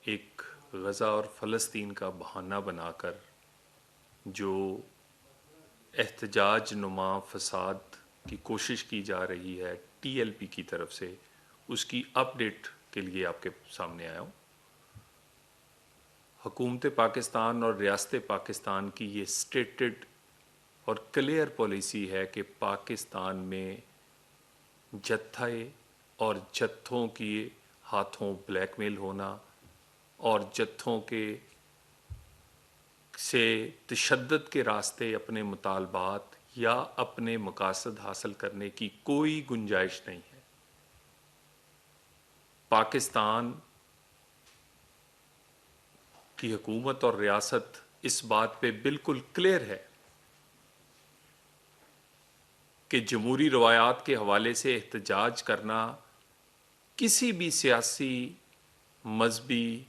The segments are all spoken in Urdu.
ایک غزہ اور فلسطین کا بہانہ بنا کر جو احتجاج نما فساد کی کوشش کی جا رہی ہے ٹی ایل پی کی طرف سے، اس کی اپ ڈیٹ کے لیے آپ کے سامنے آیا ہوں۔ حکومت پاکستان اور ریاست پاکستان کی یہ اسٹیٹڈ اور کلیئر پالیسی ہے کہ پاکستان میں جتھے اور جتھوں کی ہاتھوں بلیک میل ہونا اور جتھوں کے سے تشدد کے راستے اپنے مطالبات یا اپنے مقاصد حاصل کرنے کی کوئی گنجائش نہیں ہے۔ پاکستان کی حکومت اور ریاست اس بات پہ بالکل کلیئر ہے کہ جمہوری روایات کے حوالے سے احتجاج کرنا کسی بھی سیاسی، مذہبی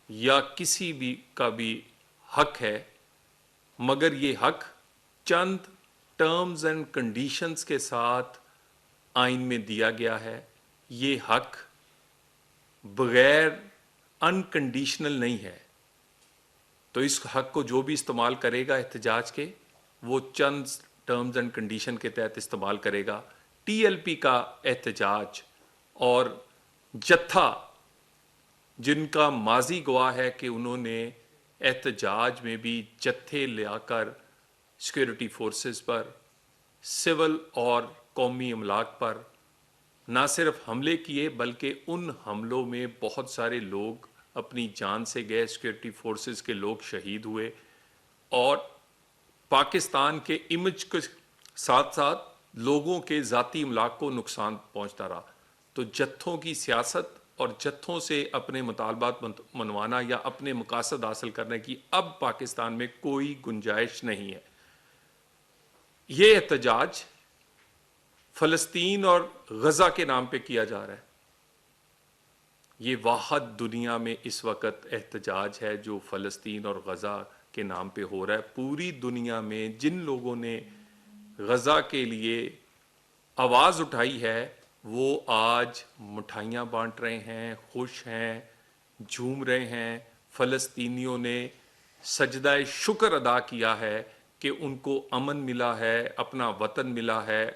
یا کسی بھی کا بھی حق ہے، مگر یہ حق چند ٹرمز اینڈ کنڈیشنز کے ساتھ آئین میں دیا گیا ہے۔ یہ حق بغیر انکنڈیشنل نہیں ہے، تو اس حق کو جو بھی استعمال کرے گا احتجاج کے، وہ چند ٹرمز اینڈ کنڈیشن کے تحت استعمال کرے گا۔ ٹی ایل پی کا احتجاج اور جتھا جن کا ماضی گواہ ہے کہ انہوں نے احتجاج میں بھی جتھے لیا کر سیکورٹی فورسز پر، سول اور قومی املاک پر نہ صرف حملے کیے بلکہ ان حملوں میں بہت سارے لوگ اپنی جان سے گئے، سیکورٹی فورسز کے لوگ شہید ہوئے، اور پاکستان کے امیج کے ساتھ ساتھ لوگوں کے ذاتی املاک کو نقصان پہنچتا رہا۔ تو جتھوں کی سیاست اور جتھوں سے اپنے مطالبات منوانا یا اپنے مقاصد حاصل کرنے کی اب پاکستان میں کوئی گنجائش نہیں ہے۔ یہ احتجاج فلسطین اور غزہ کے نام پہ کیا جا رہا ہے۔ یہ واحد دنیا میں اس وقت احتجاج ہے جو فلسطین اور غزہ کے نام پہ ہو رہا ہے۔ پوری دنیا میں جن لوگوں نے غزہ کے لیے آواز اٹھائی ہے وہ آج مٹھائیاں بانٹ رہے ہیں، خوش ہیں، جھوم رہے ہیں۔ فلسطینیوں نے سجدہ شکر ادا کیا ہے کہ ان کو امن ملا ہے، اپنا وطن ملا ہے،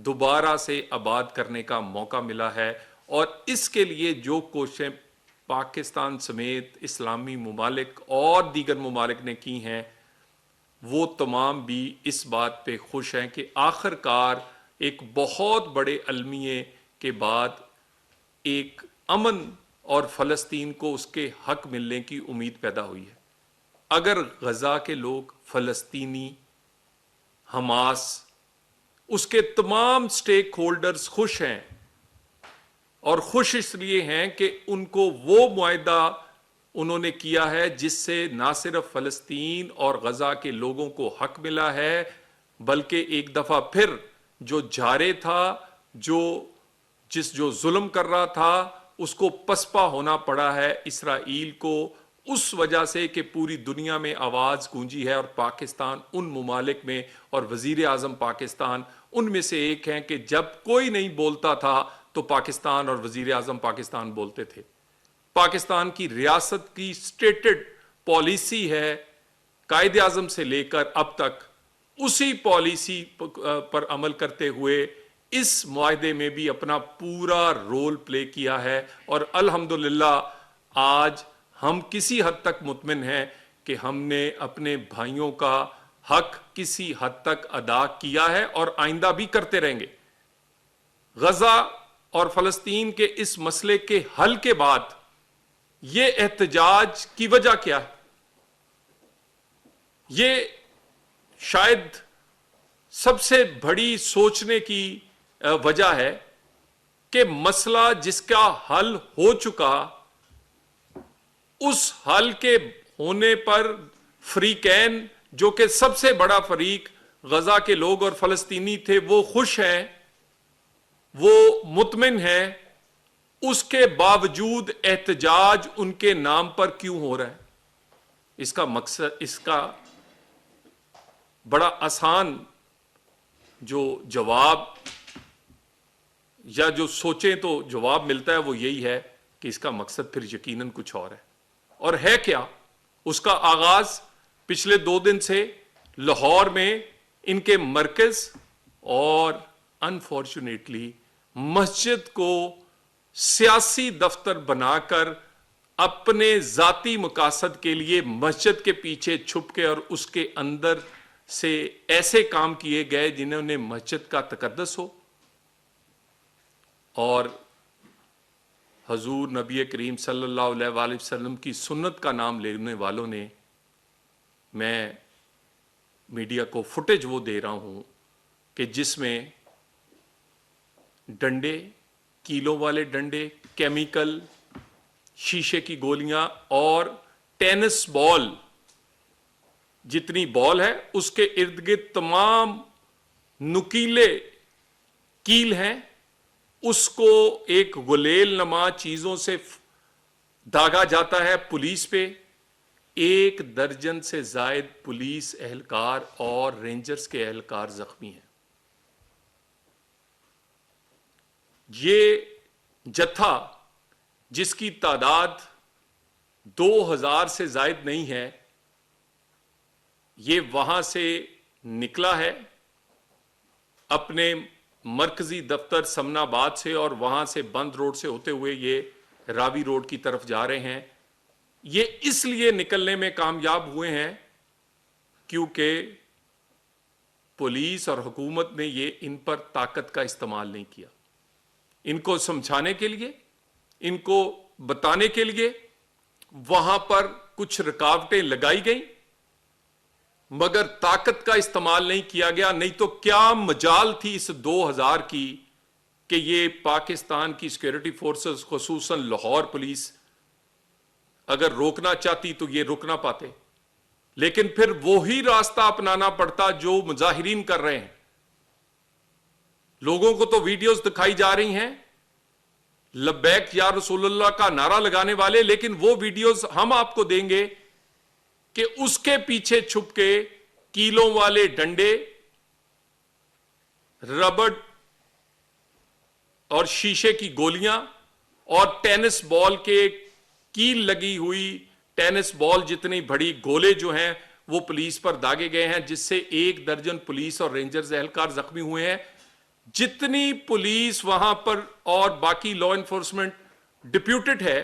دوبارہ سے آباد کرنے کا موقع ملا ہے، اور اس کے لیے جو کوششیں پاکستان سمیت اسلامی ممالک اور دیگر ممالک نے کی ہیں، وہ تمام بھی اس بات پہ خوش ہیں کہ آخر کار ایک بہت بڑے المیے کے بعد ایک امن اور فلسطین کو اس کے حق ملنے کی امید پیدا ہوئی ہے۔ اگر غزہ کے لوگ، فلسطینی، حماس، اس کے تمام سٹیک ہولڈرز خوش ہیں، اور خوش اس لیے ہیں کہ ان کو وہ معاہدہ انہوں نے کیا ہے جس سے نہ صرف فلسطین اور غزہ کے لوگوں کو حق ملا ہے بلکہ ایک دفعہ پھر جو جارے تھا، جو ظلم کر رہا تھا، اس کو پسپا ہونا پڑا ہے اسرائیل کو، اس وجہ سے کہ پوری دنیا میں آواز گونجی ہے، اور پاکستان ان ممالک میں اور وزیر اعظم پاکستان ان میں سے ایک ہیں کہ جب کوئی نہیں بولتا تھا تو پاکستان اور وزیر اعظم پاکستان بولتے تھے۔ پاکستان کی ریاست کی اسٹیٹڈ پالیسی ہے قائد اعظم سے لے کر اب تک، اسی پالیسی پر عمل کرتے ہوئے اس معاہدے میں بھی اپنا پورا رول پلے کیا ہے، اور الحمدللہ آج ہم کسی حد تک مطمئن ہیں کہ ہم نے اپنے بھائیوں کا حق کسی حد تک ادا کیا ہے اور آئندہ بھی کرتے رہیں گے۔ غزہ اور فلسطین کے اس مسئلے کے حل کے بعد یہ احتجاج کی وجہ کیا ہے؟ یہ شاید سب سے بڑی سوچنے کی وجہ ہے کہ مسئلہ جس کا حل ہو چکا، اس حل کے ہونے پر فریقین، جو کہ سب سے بڑا فریق غزہ کے لوگ اور فلسطینی تھے، وہ خوش ہیں، وہ مطمئن ہیں، اس کے باوجود احتجاج ان کے نام پر کیوں ہو رہا ہے؟ اس کا مقصد، اس کا بڑا آسان جو جواب یا جو سوچیں تو جواب ملتا ہے وہ یہی ہے کہ اس کا مقصد پھر یقیناً کچھ اور ہے. اور ہے کیا؟ اس کا آغاز پچھلے 2 دن سے لاہور میں ان کے مرکز اور انفارچونیٹلی مسجد کو سیاسی دفتر بنا کر اپنے ذاتی مقاصد کے لیے مسجد کے پیچھے چھپ کے اور اس کے اندر سے ایسے کام کیے گئے جنہوں نے مسجد کا تقدس ہو. اور حضور نبی کریم صلی اللہ علیہ وآلہ وسلم کی سنت کا نام لینے والوں نے، میں میڈیا کو فوٹیج وہ دے رہا ہوں کہ جس میں ڈنڈے، کیلوں والے ڈنڈے، کیمیکل، شیشے کی گولیاں اور ٹینس بال، جتنی بال ہے اس کے ارد گرد تمام نکیلے کیل ہیں، اس کو ایک غلیل نما چیزوں سے داغا جاتا ہے پولیس پہ. 1 درجن سے زائد پولیس اہلکار اور رینجرز کے اہلکار زخمی ہیں. یہ جتھا جس کی تعداد 2000 سے زائد نہیں ہے، یہ وہاں سے نکلا ہے اپنے مرکزی دفتر سمنا آباد سے، اور وہاں سے بند روڈ سے ہوتے ہوئے یہ راوی روڈ کی طرف جا رہے ہیں. یہ اس لیے نکلنے میں کامیاب ہوئے ہیں کیونکہ پولیس اور حکومت نے یہ ان پر طاقت کا استعمال نہیں کیا. ان کو سمجھانے کے لیے، ان کو بتانے کے لیے وہاں پر کچھ رکاوٹیں لگائی گئیں، مگر طاقت کا استعمال نہیں کیا گیا. نہیں تو کیا مجال تھی اس 2000 کی کہ یہ پاکستان کی سیکورٹی فورسز خصوصاً لاہور پولیس اگر روکنا چاہتی تو یہ روک نہ پاتے. لیکن پھر وہی راستہ اپنانا پڑتا جو مظاہرین کر رہے ہیں. لوگوں کو تو ویڈیوز دکھائی جا رہی ہیں لبیک یا رسول اللہ کا نعرہ لگانے والے، لیکن وہ ویڈیوز ہم آپ کو دیں گے کہ اس کے پیچھے چھپ کے کیلوں والے ڈنڈے، ربڑ اور شیشے کی گولیاں اور ٹینس بال کے کیل لگی ہوئی ٹینس بال جتنی بڑی گولے جو ہیں وہ پولیس پر داغے گئے ہیں، جس سے 1 درجن پولیس اور رینجرز اہلکار زخمی ہوئے ہیں. جتنی پولیس وہاں پر اور باقی لا انفورسمنٹ ڈپیوٹڈ ہے،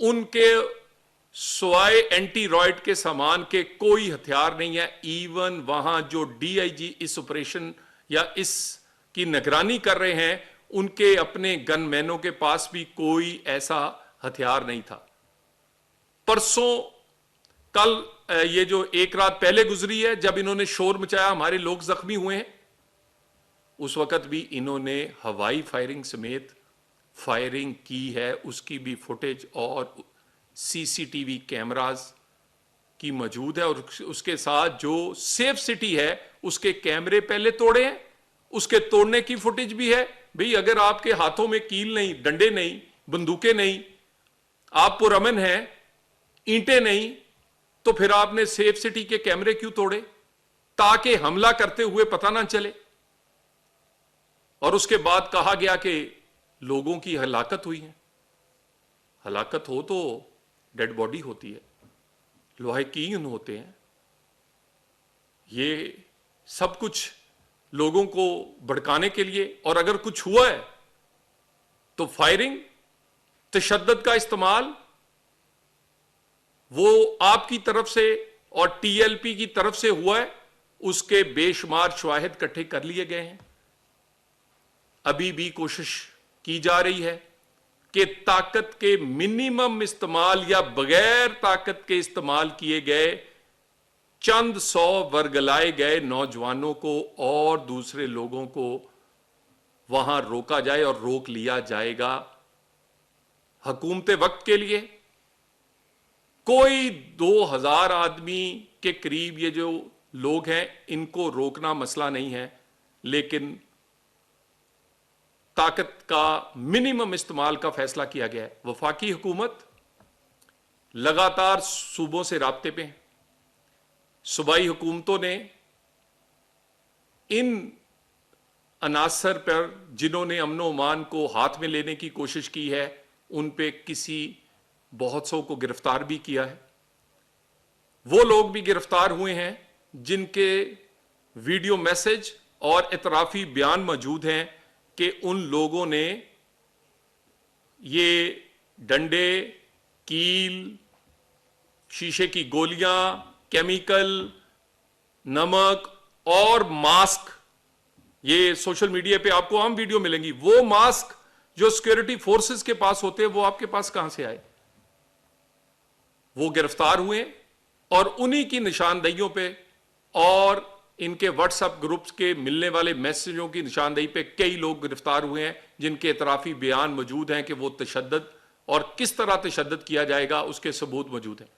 ان کے سوائے اینٹی رائٹ کے سامان کے کوئی ہتھیار نہیں ہے. ایون وہاں جو D I G us operation یا اس کی نگرانی کر رہے ہیں، ان کے اپنے گن مینوں کے پاس بھی کوئی ایسا ہتھیار نہیں تھا. پرسوں کل یہ جو 1 رات پہلے گزری ہے، جب انہوں نے شور مچایا ہمارے لوگ زخمی ہوئے ہیں، اس وقت بھی انہوں نے ہوائی فائرنگ سمیت فائرنگ کی ہے. اس کی بھی فوٹیج اور سی سی ٹی وی کیمراز کی موجود ہے. اور اس کے ساتھ جو سیف سٹی ہے اس کے کیمرے پہلے توڑے ہیں، اس کے توڑنے کی فوٹیج بھی ہے. بھئی اگر آپ کے ہاتھوں میں کیل نہیں، ڈنڈے نہیں، بندوقیں نہیں، آپ پرامن ہیں، اینٹیں نہیں، تو پھر آپ نے سیف سٹی کے کیمرے کیوں توڑے؟ تاکہ حملہ کرتے ہوئے پتہ نہ چلے. اور اس کے بعد کہا گیا کہ لوگوں کی ہلاکت ہوئی ہے. ہلاکت ہو تو ڈیڈ باڈی ہوتی ہے، لواحقین ہوتے ہیں. یہ سب کچھ لوگوں کو بھڑکانے کے لیے، اور اگر کچھ ہوا ہے تو فائرنگ، تشدد کا استعمال وہ آپ کی طرف سے اور ٹی ایل پی کی طرف سے ہوا ہے. اس کے بے شمار شواہد اکٹھے کر لیے گئے ہیں. ابھی بھی کوشش کی جا رہی ہے کہ طاقت کے منیمم استعمال یا بغیر طاقت کے استعمال کیے گئے چند 100 ورگلائے گئے نوجوانوں کو اور دوسرے لوگوں کو وہاں روکا جائے، اور روک لیا جائے گا. حکومت وقت کے لیے کوئی 2000 آدمی کے قریب یہ جو لوگ ہیں ان کو روکنا مسئلہ نہیں ہے، لیکن طاقت کا منیمم استعمال کا فیصلہ کیا گیا ہے. وفاقی حکومت لگاتار صوبوں سے رابطے پہ ہیں. صوبائی حکومتوں نے ان عناصر پر جنہوں نے امن و امان کو ہاتھ میں لینے کی کوشش کی ہے ان پہ بہت سو کو گرفتار بھی کیا ہے. وہ لوگ بھی گرفتار ہوئے ہیں جن کے ویڈیو میسج اور اعترافی بیان موجود ہیں کہ ان لوگوں نے یہ ڈنڈے، کیل، شیشے کی گولیاں، کیمیکل، نمک اور ماسک، یہ سوشل میڈیا پہ آپ کو عام ویڈیو ملیں گی، وہ ماسک جو سیکورٹی فورسز کے پاس ہوتے ہیں وہ آپ کے پاس کہاں سے آئے؟ وہ گرفتار ہوئے اور انہی کی نشاندہیوں پہ اور ان کے واٹس ایپ گروپس کے ملنے والے میسجوں کی نشاندہی پہ کئی لوگ گرفتار ہوئے ہیں جن کے اعترافی بیان موجود ہیں کہ وہ تشدد اور کس طرح تشدد کیا جائے گا اس کے ثبوت موجود ہیں.